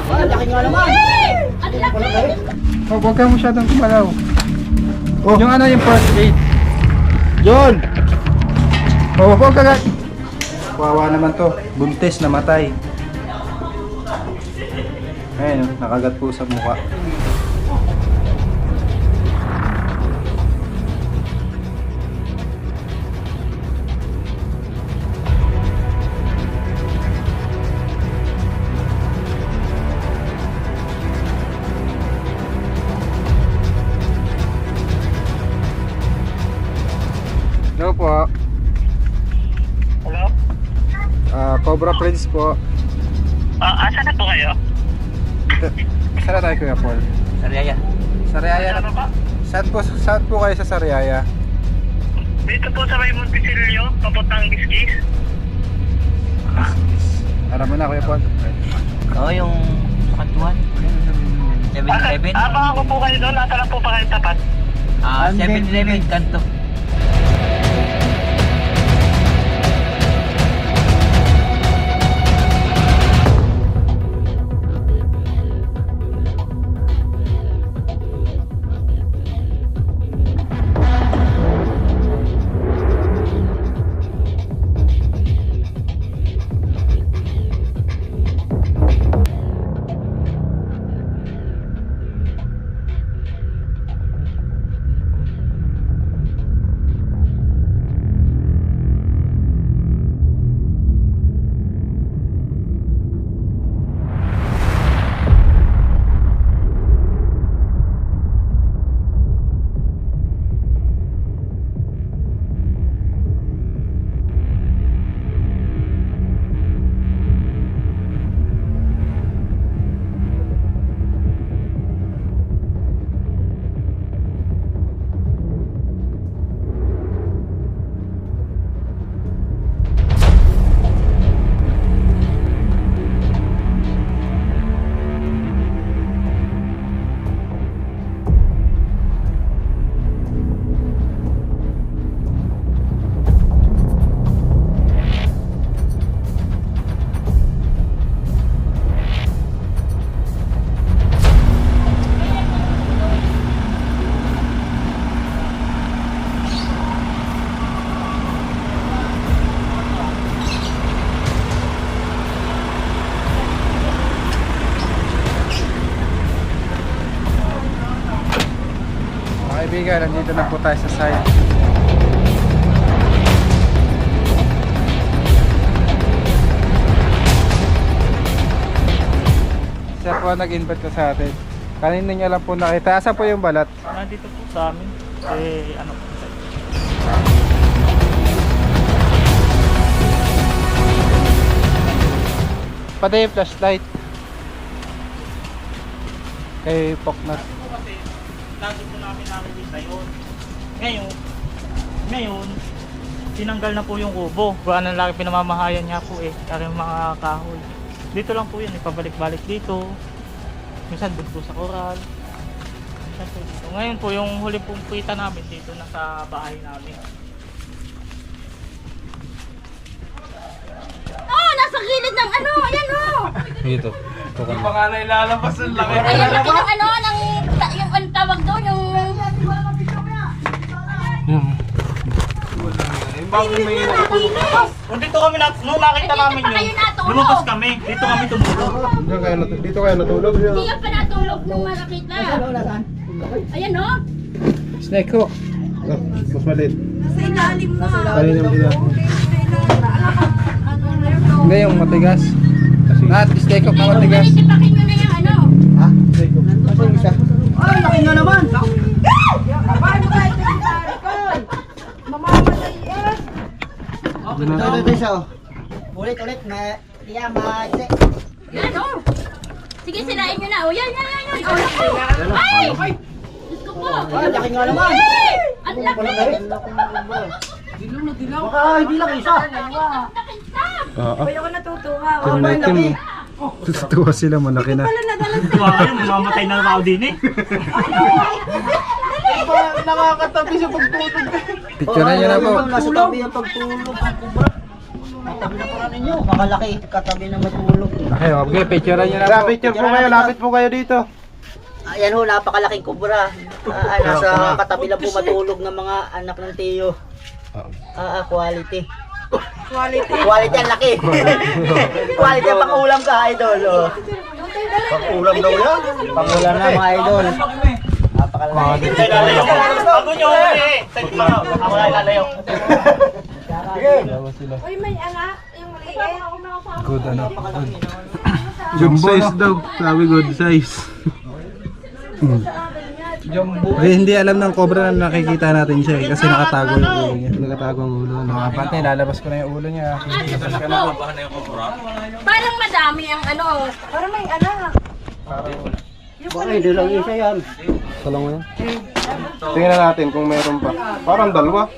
Laki nga naman. Ang laki! Oh, huwag ka masyadong kumalaw. Oh. Yung ano yung first aid. John! Oh, huwag ka. Kawawa naman to. Buntis, namatay. Ayun, nakagat po sa mukha. Hello po. Hello? Cobra Prince po. Asan na po kayo? Saan na tayo, Kuya Paul? Sariaya. Sariaya Ano na. ba? Saan po kayo sa Sariaya? Dito po sa may Montesilio, papuntang Gisgis. Alam mo na, Kuya Paul. Oo, yung sa kantuan. 7-Eleven. Baka ko po kayo doon. Nasa lang po pa kayo tapat. 7-Eleven, kanto. Kaibigan, nandito na po tayo sa site. Siya po ang nag-invite ko sa atin. Kanina niya lang po nakita. Asa po yung balat? Nandito po sa amin. Ano po? Pati yung flashlight. Kay Poknat. Lagi po namin nakikita yun. Ngayon, tinanggal na po yung kubo. Buwan ng laki pinamamahayan niya po Kaya mga kahoy. Dito lang po yun, pabalik-balik dito. Minsan dito sa koral. Minsan po dito. Ngayon po, yung huli pong kita namin dito na sa bahay namin. Oh, nasa gilid ng ano, ayan oh. Dito. Hindi pa nga na ilalabas ang laki. Ayan, laki ng ano, yung ang tawag doon, yung... Kung dito kami nung nakita namin Dito pa kayo yun, natulog. lumabas kami. Dito kami tumulog. Dito kayo natulog. Hindi yan pa natulog nung nakita. Ayan oh. Snake hook. Mas maliit. Nasa ilalim mo. Kanina mo sila. Hindi yung matigas. At snake hook na matigas. Manitipakin nyo na yung ano. Ha? Snake hook. Kasi yung isa. Ay, laki nga naman. Paano kayo nagtari ko? Mamamatay yan. Ito isa oh. Ulit. Yan, Yan oh. Sige, sirain nyo na. O yan. Oh, naku. Ay! Diyos ko po. Ay, laki nga naman. Ang laki. Baka hindi lang isa. Oo. Ako natutuwa. Tingnan natin mo. Tutuwa sila, malaki na. Tuwa kayo, mamamatay na tao din Nakakatabi sa pagtulog. Picture nyo na po. Nasa tabi ang pagtulog. Tabi na pala ninyo. Kakalaki. Katabi na matulog. Okay, okay, picturean nyo na po. Picture po kayo, lapit po kayo dito. Ayan ho, napakalaking kubra. Nasa katabi lang po matulog ng mga anak ng tiyo. Quality. Quality ang laki. Quality ang pang-ulam ka, idol. Oh. Pag-ulam daw yan. Pang-ulam na mga idol. Napakalaki. Bago nyo huli. Ako na lalayo. Uy, may anak. Yung maliit. Good ano. Good size daw. Sabi good size. Hindi alam ng cobra na nakikita natin siya eh, kasi nakatago yung ulo niya. Nakatago ang ulo. Nakapante, lalabas ko na yung ulo niya. Parang madami ang ano. Parang may anak. Baka idol lang isa yan. Salang mo yan. Tingnan natin kung meron pa. Parang dalawa.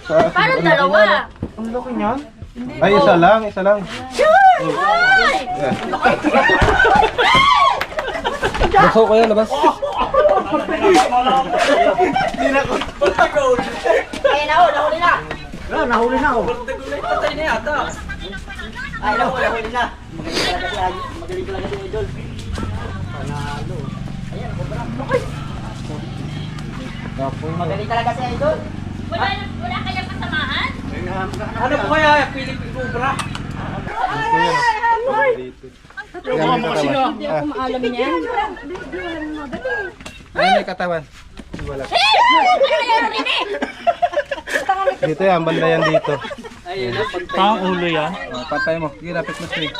Parang dalawa. Ang laki niyan. Ay, isa lang, isa lang. Ay! Baso ko yan, labas. Ay, nahuli na. Nahuli na. Ay, nahuli na. Magaling talaga si idol. Panalo. Ayan, kubra. Magaling talaga si idol. Wala kayang kasamahan? Ano po kaya Philippine Cobra? Hindi ako maalam niyan. Ay, may katawan. Wala. Ayaw rin eh! Dito yan, banda yan dito. Pang ulo yan. Patay mo. Sige, lapit mo straight.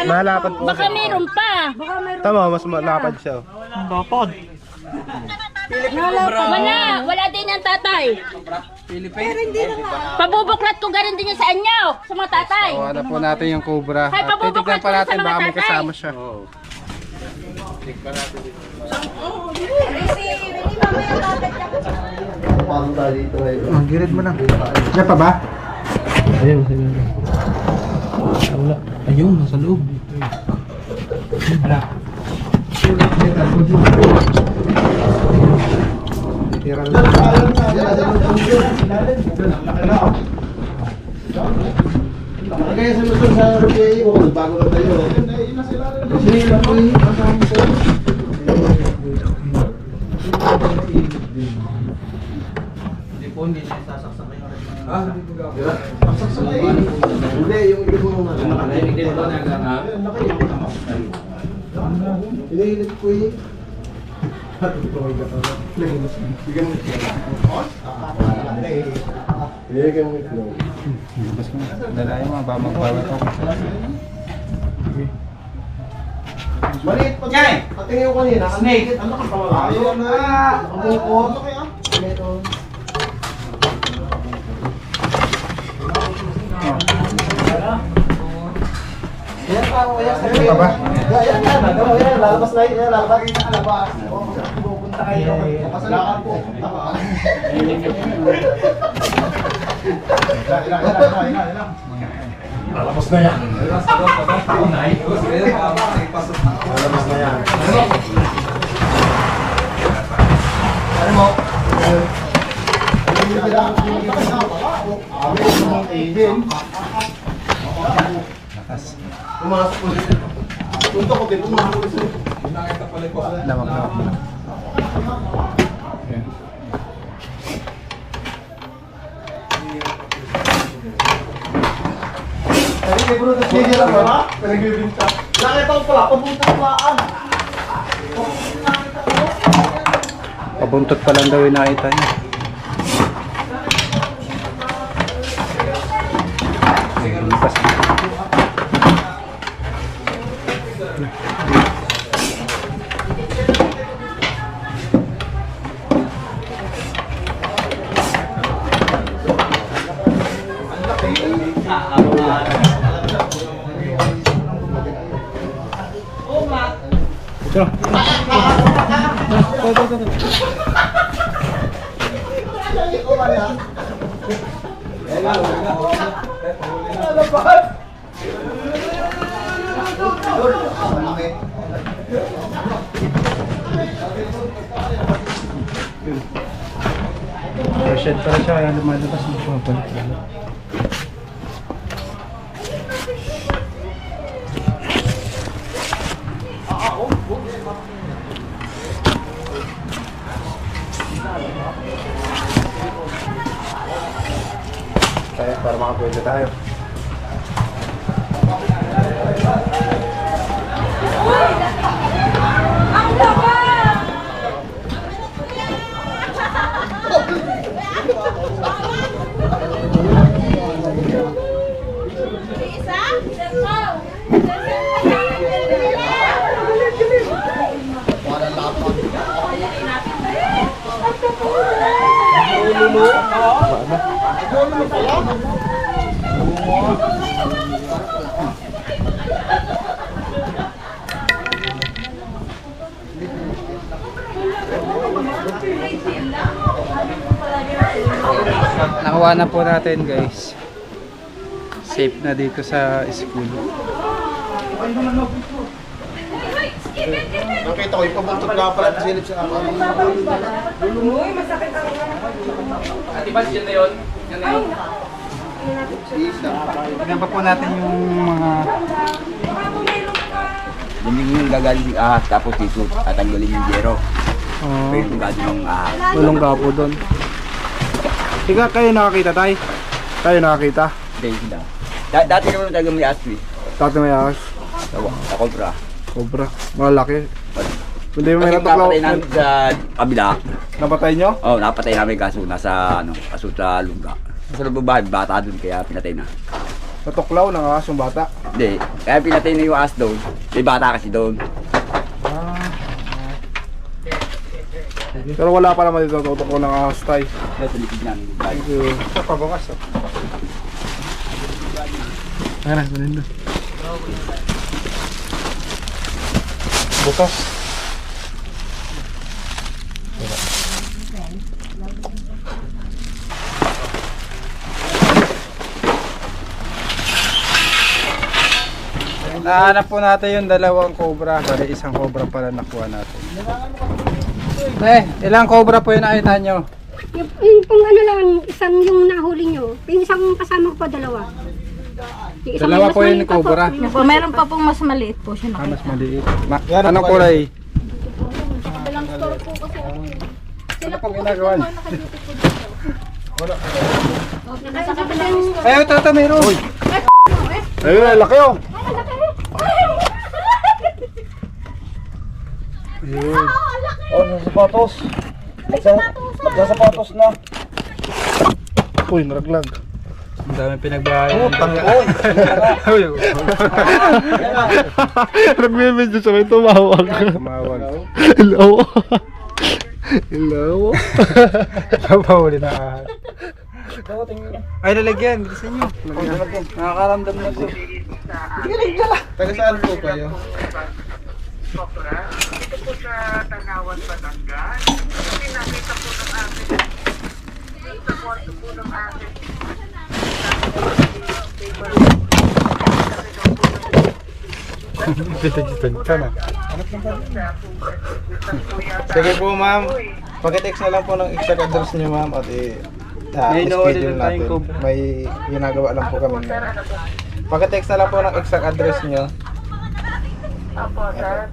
Malapad po. Baka meron pa. Tama, mas malapad siya. Ang dapat. Wala din ang tatay. Pabubuklat ko garin din yung sa inyo, sa mga tatay. Tawa na po natin yung cobra. Ay, At titignan pa natin sa mga baka may tatay. kasama siya. Ang girid mo na. Diyan pa ba? Ayun, wala. Ayun, nasa loob. Wala. Tira lang. Kaya sa lusun sa RPA ko, bago lang tayo. Kasi lang po yung kasama ko. Hindi, yung iba mo naman. Iniinit ko eh. Bigyan mo ito. Labas ko na. Dalayan mo, magbawa ko. Maliit pa siya. Patingin ko kanina. Snake. Ano ka pawala? Ayun na. Nakabukot. Ito. Yan tao, yan. Ano pa ba? Yan, yan. Lalabas na yun. Lalabas. Lalabas. Pupunta kayo. Kapasalakan po. Lalabas na yan. Lalabas na yan. Ano mo? Pumasok ko dito. Punta ko din, pumasok ko dito. Lawak. Tadi kay Bruno sige lang ba? Pinagbibinta. Nakita ko pala, pabuntang plaan. Pabuntot pa lang daw yung nakita niya. Lipas. Ito. Shed pala siya, kaya lumalabas mo siya. Kaya para makapwede tayo. Nakuha na po natin guys. Safe na dito sa school. Nakita ko, ipabuntot nga pala at silip sa akin. Tignan pa po natin yung mga Hindi yung gagaling yung ahas tapos dito tatanggalin yung zero. Pero yung gagaling yung ahas. ulong gapo doon. Tiga, kayo nakakita tay? Tayo nakakita? Hindi sila. Dati naman talaga may asli. Dati may ahas. Sa kontra. Cobra. Malaki. Hindi mo may Kasi natuklaw. napatay namin sa kabila. Napatay nyo? Oo, napatay namin kaso nasa kaso sa lungga. Sa loob ng bahay, bata doon kaya pinatay na. Natuklaw ng ahas yung bata. Hindi, kaya pinatay na yung ahas doon. May bata kasi doon. Pero wala pa naman dito tutok ng ahas tay. Kaya sa likod namin. Thank you. Sa pabukas. Ano, manindo. Bukas. Nahanap po natin yung dalawang cobra. Bali, isang cobra pala nakuha natin. Ilang cobra po yung nakita nyo? Yung pong ano lang, isang yung nahuli nyo. Yung isang kasama ko pa, dalawa. Yung isang Dalawa mas po yung maliit pa cobra. Meron pa pong mas maliit po siya. Mas maliit. Anong kulay? Ano pong ginagawa niyo? Ayaw, tata, meron. Ayun, laki oh. Ayun. Oh, sa sapatos. Magsasapatos na. Uy, naraglag. Ang dami pinagbahayan. Oh, tangoy. Nagme-medyo sa may tumawag. Tumawag. Hello. Hello. Napahuli na ahas. Ay, lalagyan. Bilisan nyo. Nakakaramdam na po. Taga saan po kayo? Dito po sa Tanawan, Batangas. Kasi nakita po ng akin. Sa kwarto po ng akin. Pinagibenta na. Sige po ma'am. Pag-text na lang po ng exact address niyo ma'am at schedule natin. May ginagawa lang po kami. Pag-text na lang po ng exact address niyo. Apo, sir.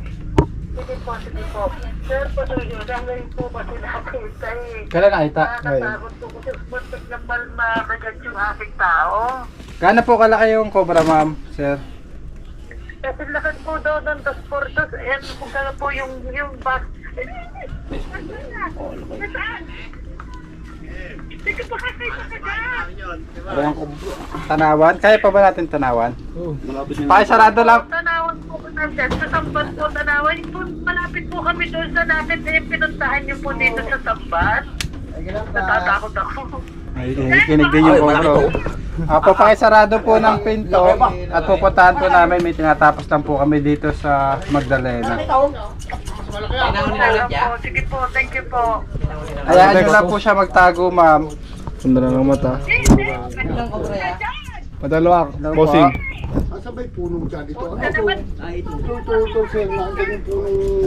Sige po, sige po. Sir, patuloy. Dahil po ba sinakita eh. Kailan nakita? Nakakatakot po kasi buntot na makagat yung aking tao. Gaano po kalaki yung cobra, ma'am, sir? Kasi lakad po daw ng 2x2. Ayan kung kaya po yung box. Nasaan? Sige po kasi Parang tanawan? Kaya pa ba natin tanawan? Pakisarado lang. Tanawan po ko nandiyan. Sa Samban po, Tanawan. Malapit po kami doon sa natin. Pinuntahan niyo po dito sa Samban. Natatakot ako. Ay, kinig din yung cobra. Apo, pakisarado po ng pinto at pupuntahan po namin. May tinatapos lang po kami dito sa Magdalena. Sige po, thank you po. Hayaan nyo lang po siya magtago, ma'am. Sunda na ng mata. Padalawa, bossing.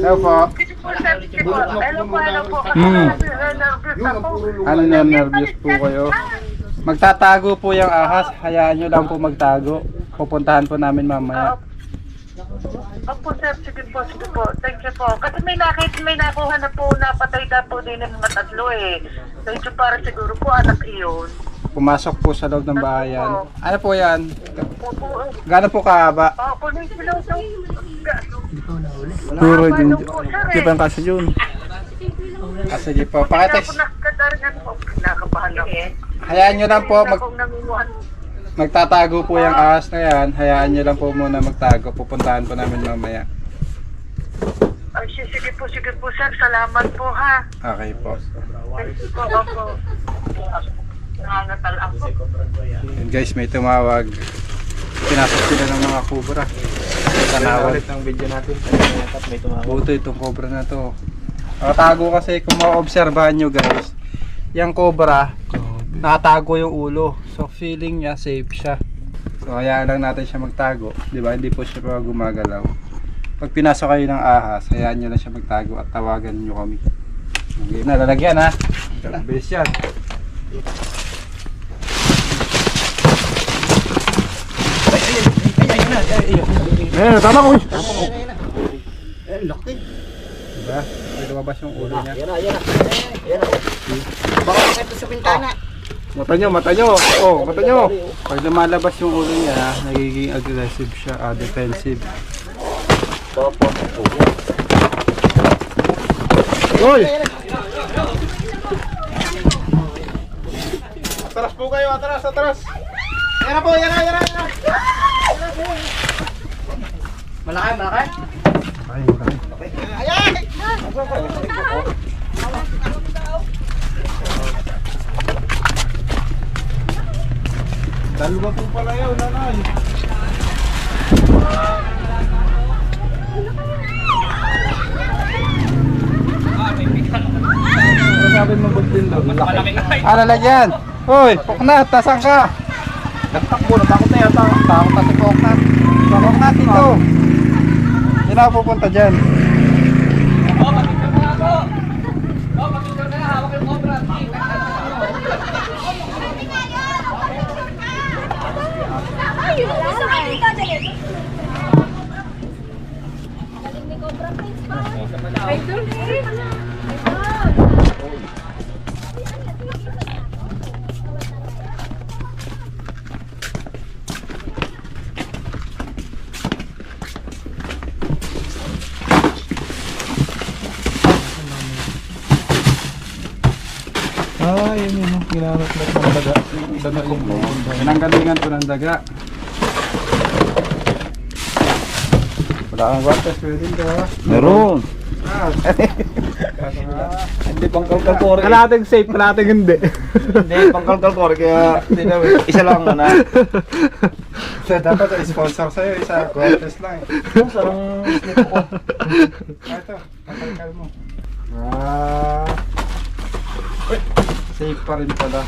Hello po. Sige po, sir. Sige po. Alam po. Ano na, nervous po kayo? Magtatago po yung ahas. Hayaan nyo lang po magtago. Pupuntahan po namin mamaya. Opo sir, sige po. Thank you po. Kasi may nakuha na po, napatay na po din ng mga tatlo eh. Medyo para siguro po anak iyon. Pumasok po sa loob ng bahayan. Ano po yan? Opo. Gano'n po kahaba? Opo, nung sila Puro din. Di pa ang kaso yun. Sige po. Pakitext. Nakabahan ako. Hayaan nyo lang po. Akong nangunguhan. Magtatago po yung ahas na yan. Hayaan nyo lang po muna magtago. Pupuntahan po namin mamaya. Ay, sige po sir. Salamat po ha. Okay po. Thank you po. Opo. Nangangatal ako. Yun guys, may tumawag. Pinasok sila ng mga kubra. Tanawan. Ulit ng video natin. May tumawag. Buto itong cobra na to. Nakatago kasi kung maobserbahan nyo guys, yung cobra, nakatago yung ulo. So feeling niya safe siya. So hayaan lang natin siya magtago. Diba? Hindi po siya pa gumagalaw. Pag pinasok kayo ng ahas, hayaan nyo lang siya magtago at tawagan nyo kami. Okay, nalalagyan ha. Bilis yan. Ayun, tama ko. Diba? May lumabas yung ulo niya. Yan na. Baka makita sa bintana. Mata nyo. Oh, mata nyo. Pag lumalabas yung ulo niya, nagiging aggressive siya, defensive. Hoy! Atras po kayo, atras. Yan na po. Malaki. Dalawa po pala yun, nanay. Sabi mo budin daw. Lalagyan. Hoy, Poknat, tasan ka? Nagtakbo na, takot na yata. Takot na si Poknat. Poknat ito. Hindi na ako pupunta dyan. Yun. Ginamit na ng daga. Daga kong Pinanggalingan ko ng daga. Wala kang guantes, pwede ito ha? Meron. Hindi pang kalkalkore. Kalating safe, kalating hindi. Hindi, pang kalkalkore. Kaya isa lang na. So, dapat sponsor sa'yo, isa guantes lang eh. Sarang slip ko. Ito, kalkal mo. Safe pa rin pala.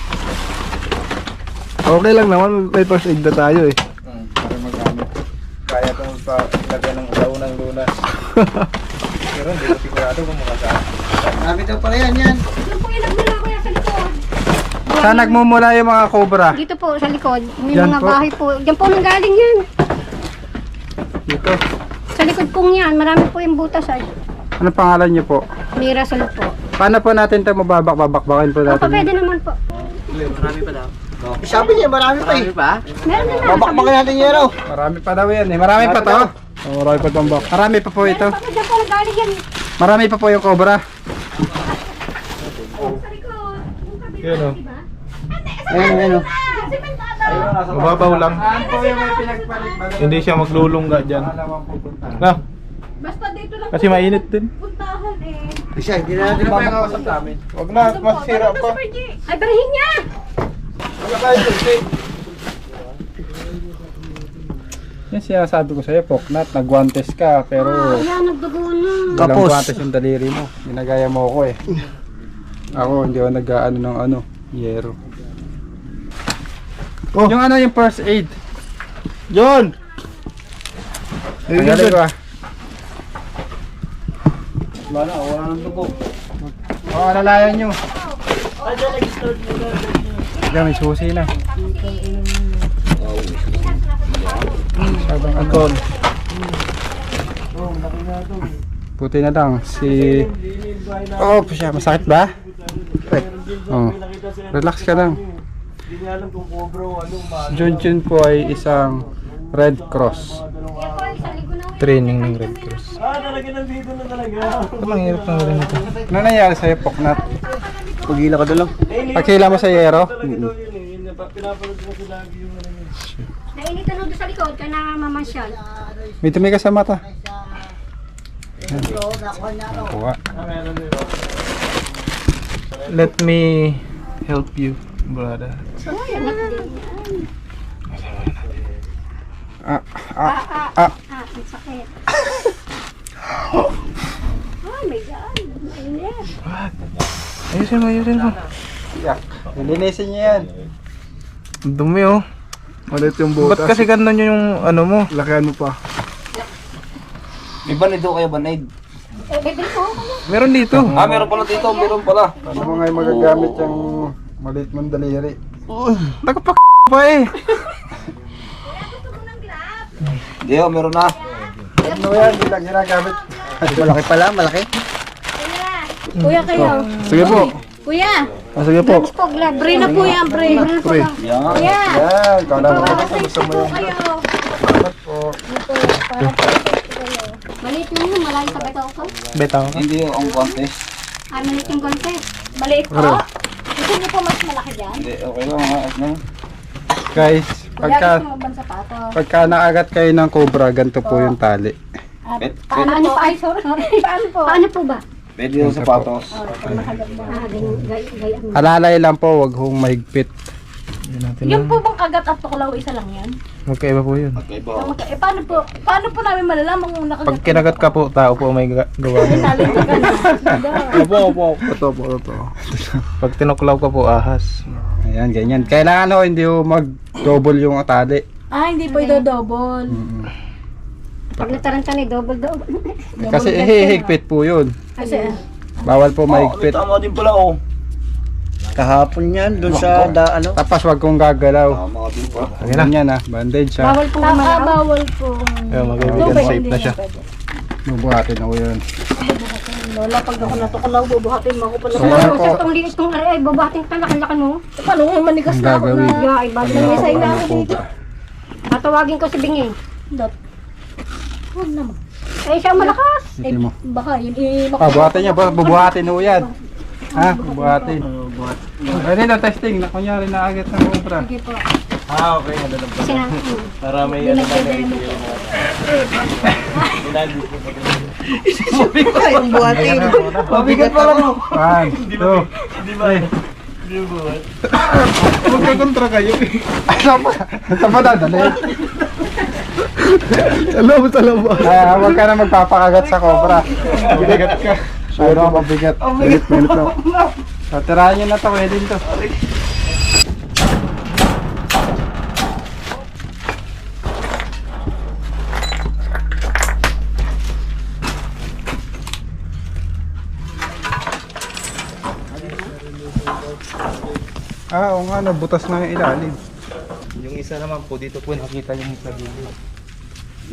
Okay lang naman, may first aid na tayo eh. Para magamit. Kaya itong lagyan ng saunang lunas. Pero hindi ko sigurado kung makasaan. Marami daw pala yan. Doon po yung nagmula kuya sa likod. Saan nagmumula yung mga cobra? Dito po sa likod. May Diyan mga po? bahay po. Diyan po nang galing yan. Dito. Sa likod pong yan. Marami po yung butas ay. Ano pangalan niyo po? Mirasol po. Paano po natin ito mababak-babakbakin po Opo, natin? pwede naman po. Sabi niya, marami pa eh. Meron na lang. Babakbakan natin yan oh. Marami pa daw yan eh. Marami pa to. Marami pa tambak. Marami pa po ito. Meron pa po dyan po nang galing yan. Marami pa po yung cobra. Sa likod. Yung kabila, Yun, oh. diba? Ayan oh. Mababaw lang. Saan po yung may pinagpalit? Hindi siya maglulungga dyan. Na, Basta dito lang kasi mainit din. puntahan eh. Isa, hindi na natin Sino po yung babak. kausap namin? Wag na, masira pa. Ay, barahin niya! Yan sinasabi ko sa'yo, Poknat, nagwantes ka, pero Ayan, nagdugo na. walang guwantes yung daliri mo. Ginagaya mo ako eh. Ako, hindi ako nag-ano ng yero. Oh. Yung yung first aid. John! Tanggalin ko ah. Wala nang dugo. Oo, alalayan nyo. Yan, may susi na. Sabang agon. Puti na lang. Si... Oh, siya. Masakit ba? Oh. Relax ka lang. Si Junjun po ay isang Red Cross. Training ng Red Cross. Ang hirap na rin ito. Ano nangyari sa'yo, Poknat? Pagila ka doon lang. Pagkila mo sa yero? Nainitan doon sa likod ka na mamasyal. May tumi ka sa mata. Kuha. Let me help you, brother. Ang sakit. Oh my God. Mainit. Ayusin mo. Yak. Lilinisin niya yan. Ang dumi oh. Ulit yung butas. Ba't kasi ganun yung ano mo? Lakihan mo pa. May banid daw kayo, banid. Bibili ko. Meron dito. Ah, meron pala dito, meron pala. Paano mo ngayon magagamit yung maliit mong daliri? Nakapak pa eh. Hindi, meron na. Ano yan? Hindi lang ginagamit. Malaki pala, malaki. Kuya kayo. Sige po. Kuya. Sige po. Pre na po yan, pre. Pre. Yan. Kuya. Yan. Ikaw na mo. Gusto mo yan. Salamat po. Maliit lang yun. Malayo sa betaw ko. Betaw ka. Hindi ang contest. Ay, maliit yung golpe. Maliit po. Gusto niyo po mas malaki dyan? Hindi, okay lang ha. At na. Guys, Kuya, gusto mo bang sapatos? pagka naagat kayo ng cobra, ganito po yung tali. Paano po? Ay, sorry. Paano po? Paano po ba? Pwede yung sapatos. Ganyan, gayaan mo. Alalay lang po, wag hong mahigpit. Yung po bang kagat at tuklaw, isa lang yan? Magkaiba po yun. Okay po. Eh, paano po namin malalaman kung nakagat? Pag kinagat ka po, tao po may gawa. Talent ka na. Opo. Ito. Pag tinuklaw ka po, ahas. Ayan, ganyan. Kailangan ho, hindi ho mag-double yung tali. Ah, hindi po ito-double. Pag nataranta ni double. Kasi hihigpit po yun. Kasi, Bawal po mahigpit. Tama din pala oh. Kahapon yan, dun sa ano. Tapos wag kong gagalaw. Tama din pala. Ganyan na, bandage siya. bawal po bawal po. Ayun, magkaibigan, safe na siya. Bubuhatin ako yun. Lola, pag ako natuklaw, bubuhatin mo ako pala. So, Ano ano sa po, itong liit kong ay babating talaki-laki mo. Paano nga manigas ang na ako gagawin? na? Ay, bago May isay na ako dito. Tatawagin ko si Bingi. Dot. Huwag naman. Ay, siya malakas. Sige mo. Baka yun Buhatin niya, bubuhatin ho yan. Ha? Bubuhatin. Ay, dito, testing. Na kunyari na agad ng cobra. Sige po. Ah, okay. Kasi na, Para may ano na Yung buhatin. Mabigat pa lang. 1, 2, Hindi ba? Hindi ba? magkakontra kayo. Saan pa dadali? Alam mo. Huwag ka na magpapakagat sa cobra. Mabigat ka. Ano, mabigat. Minute lang. So, tirahan nyo na ito. Pwede ito. Oo nga, nabutas na yung ilalim. Yung isa naman po, dito po nakita yung nagiging.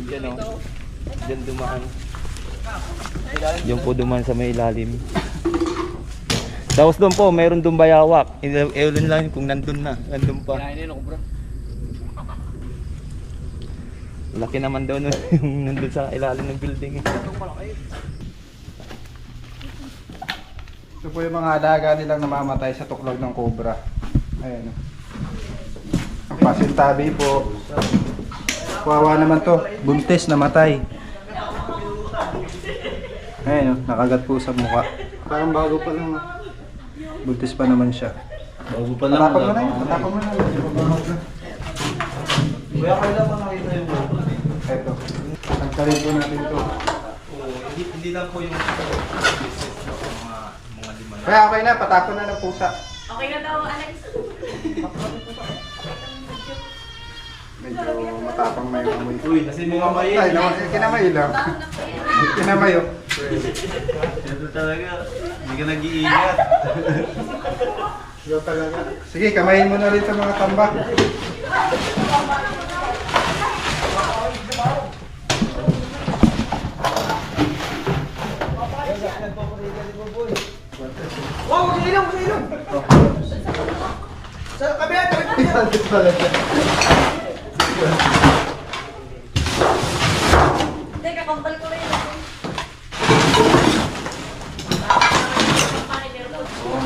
Diyan o. Diyan dumaan. Diyan po dumaan sa may ilalim. Tapos doon po, mayroon doon bayawak. Eulin lang kung nandun na. Nandun pa. Laki naman daw nun, yung nandun sa ilalim ng building. Ito po yung mga alaga nilang namamatay sa tuklog ng cobra. Ayan. Ang pasintabi po. Kawawa naman to. Buntis, namatay. Ayan, nakagat po sa mukha. Parang bago pa lang. Buntis pa naman siya. Bago pa lang. Patapag mo na yun. Patapag mo na yun. Kuya, kailan pa nakita yung Ito. Nagkarin po natin ito. Hindi lang po yung mga lima. Kaya okay na, patapon na ng pusa. Okay na daw, Alex. Medyo matapang na yung amoy. Uy, kasi mga mayin. Ay, naman, kinamay lang. Kinamay oh. Ito talaga, hindi ka nag-iingat. Yo talaga. Sige, kamayin mo na rin sa mga tambak.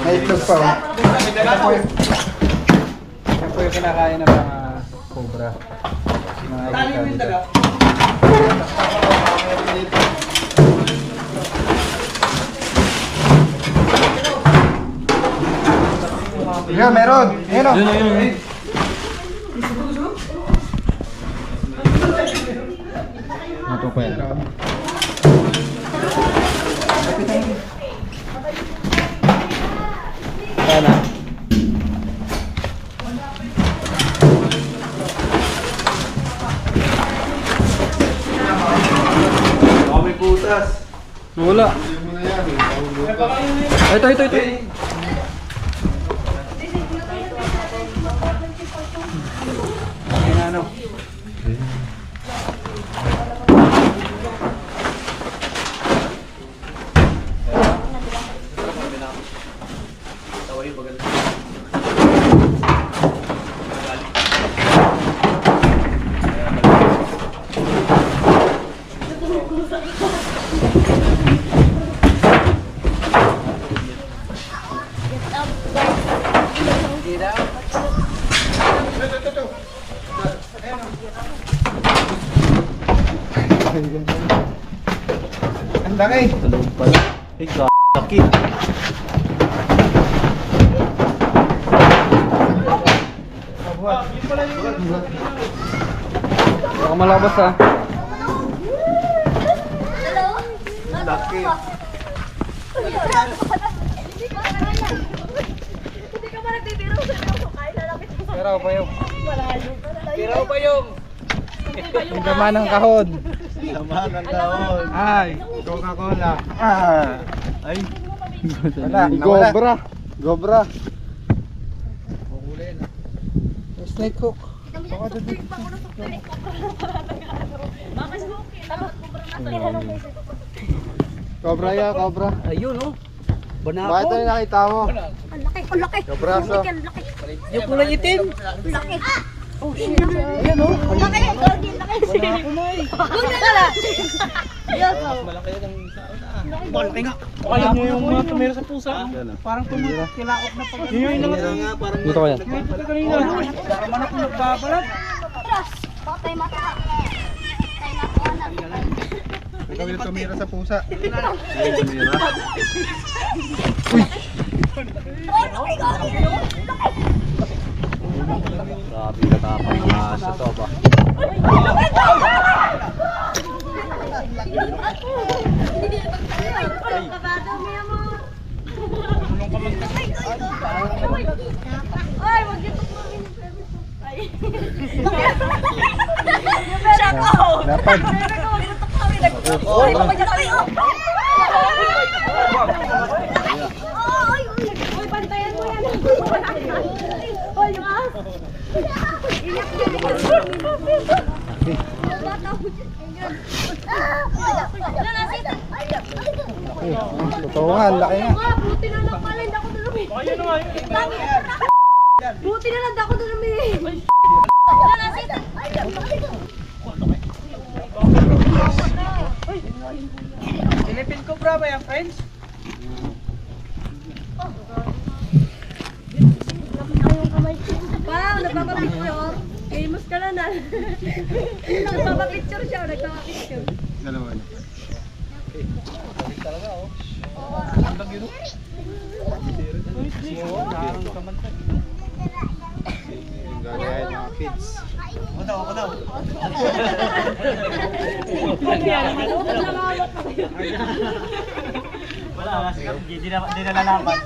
May itlog pa oh. Yan po yung kinakain ng mga cobra. Mga ikita. Yeah, meron. Ayun oh. Ito pa yan. Sana. May putas. Wala. Ito. Ayun ano. Ang laki. Tulog pala. Ay, laki. Baka malabas ha. Laki. Hindi ka ba nagbibiro sa iyo? Kaya lalapit mo. Tiraw pa yung. Malayo. Tiraw pa yung. Yung gaman ng kahon. Ay, Coca-Cola. Ay. Wala. Gobra. Snake hook. Bakit smoky? Dapat Cobra ya, cobra. Ayun oh. Bakit Banako. ito yung nakita mo? Ang laki. Cobraso. Ang laki. Yung kulay itim. Ang laki. Oh, Ayan oh. ang laki. Ang laki. Banako na eh. Malaki nga. Alam niyo yung mga tumira sa pusa? Parang tumakilaot na pag yun yung Dito ka yan. kanina. Parang manok na nagbabalat. Patay mata. Patay na po anak. Ikaw yung tumira sa pusa. Grabe ka tapang mga sa to ba? Ay, wag dito po. Ay. Shut up. Dapat. Oy, kami. Oy, bantayan mo yan. Oy, yung ahas. Iyak din. Totoo nga, ang laki nga. Buti na lang pala, hindi ako dulumi. Buti na lang ako dulumi. Philippine Cobra ba yan, friends? Wow, nagpapapicture. Famous ka na na. Nagpapapicture siya, nagpapapicture. Dalawa na. Gagaya ng mga kids. Wala, hindi na lalaban.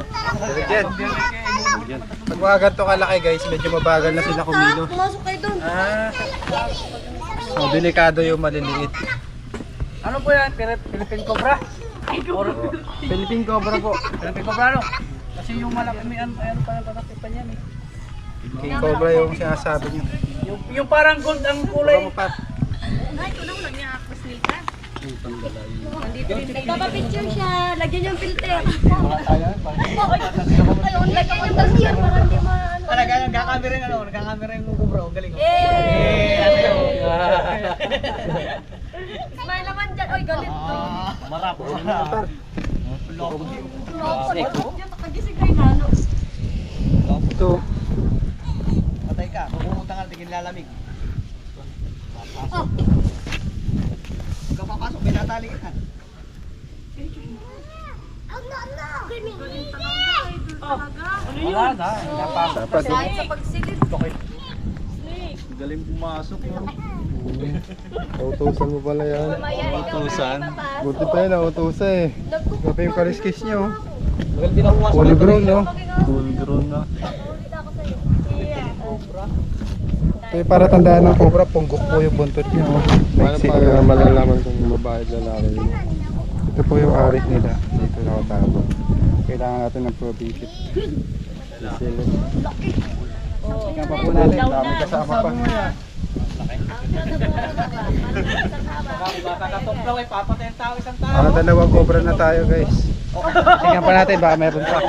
Pag mga ganito kalaki guys, medyo mabagal na sila kumilos. Pumasok kayo dun. So delikado yung maliliit. Ano po yan? Philippine Cobra? Philippine Cobra po. Philippine Cobra ano? Kasi yung malaki may ano pa malaki pa niyan eh. King Cobra yung sinasabi niyo. Yung parang gold ang kulay. Ay, tulong lang niya ako silka. Nagpapapicture siya. Lagyan yung filter. Ayun, lagyan yung filter para hindi maano. Talaga, nagkakamera yung ano, nagkakamera yung kubra. Galing ko. Smile naman dyan. Oy, galit ko. Marap. Nakagising kayo na. Ito. Patay ka, pupunta ka, tigil lalamig. Huwag ka papasok, may natali ka. Wala na. Dapat. Kahit sa pagsilid. Galing pumasok yun. Utusan mo pala yan. Utusan. Buti pa yun, utusan eh. Grabe yung kaliskis nyo. Fully grown, no? Full grown na. Ito yung para tandaan ng cobra, punggok po yung buntot nyo. Paano para malalaman kung babae at lalaki yun? Ito po yung arit nila. Dito nakatago. Kailangan natin ng probation. Tingnan pa po natin, dami kasama pa. Para dalawang cobra na tayo guys. Tingnan pa natin, baka meron pa.